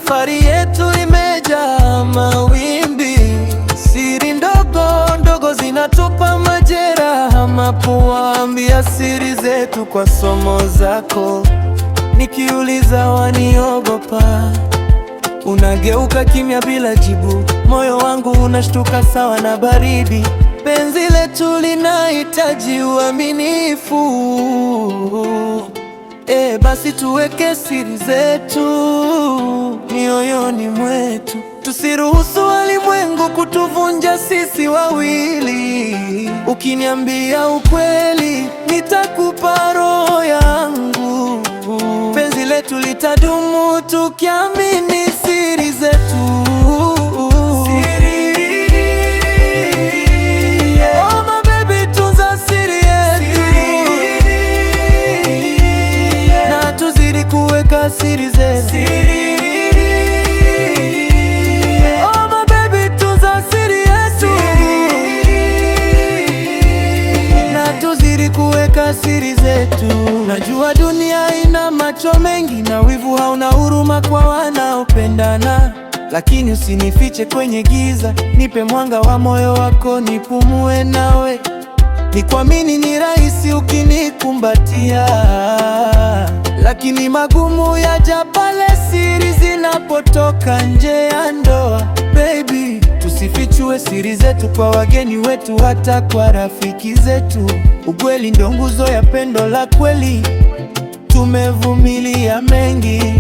Safari yetu imejaa mawimbi, siri ndogo ndogo zinatupa majeraha mapua. Ambia siri zetu kwa somo zako, nikiuliza waniogopa. Unageuka kimya bila jibu, moyo wangu unashtuka sawa na baridi. Penzi letu linahitaji uaminifu. Basi tuweke siri zetu mioyoni mwetu, tusiruhusu walimwengu kutuvunja sisi wawili. Ukiniambia ukweli, nitakupa roho yangu. Penzi letu litadumu tukiamini siri zetu. Siri zetu. Oh my baby, tunza siri yetu. Na tuzidi kuweka siri zetu. Najua dunia ina macho mengi na wivu hauna huruma kwa wanaopendana, lakini usinifiche kwenye giza, nipe mwanga wa moyo wako nipumue nawe. Nikuamini ni rahisi ukinikumbatia, lakini magumu yaja pale siri zinapotoka nje ya ndoa. Baby, tusifichue siri zetu kwa wageni wetu, hata kwa rafiki zetu. Ukweli ndo nguzo ya pendo la kweli. Tumevumilia mengi,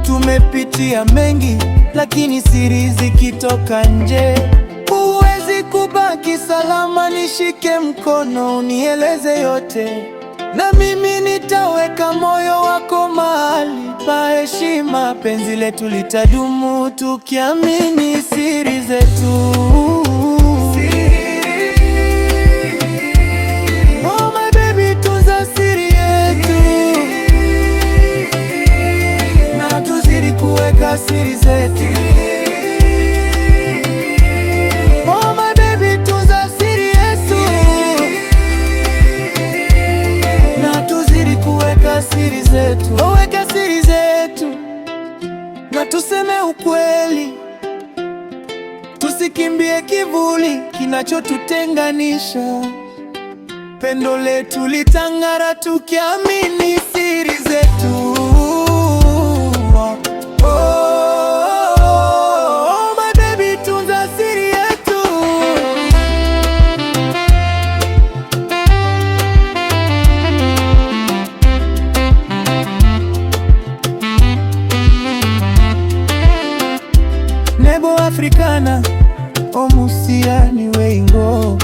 tumepitia mengi, lakini siri zikitoka nje huwezi kubaki salama. Nishike mkono unieleze yote, na mimi nitaweka moyo wako mahali pa heshima. Penzi letu litadumu tukiamini siri zetu. Oh my baby, tunza siri yetu. Na tuzidi kuweka siri zetu. Siri zetu, weka siri zetu, na tuseme ukweli, tusikimbie kivuli kinachotutenganisha. Pendo letu litang'ara tukiamini siri zetu. Oh my baby, tunza siri yetu. Nebo Africana, omusia ni wengo.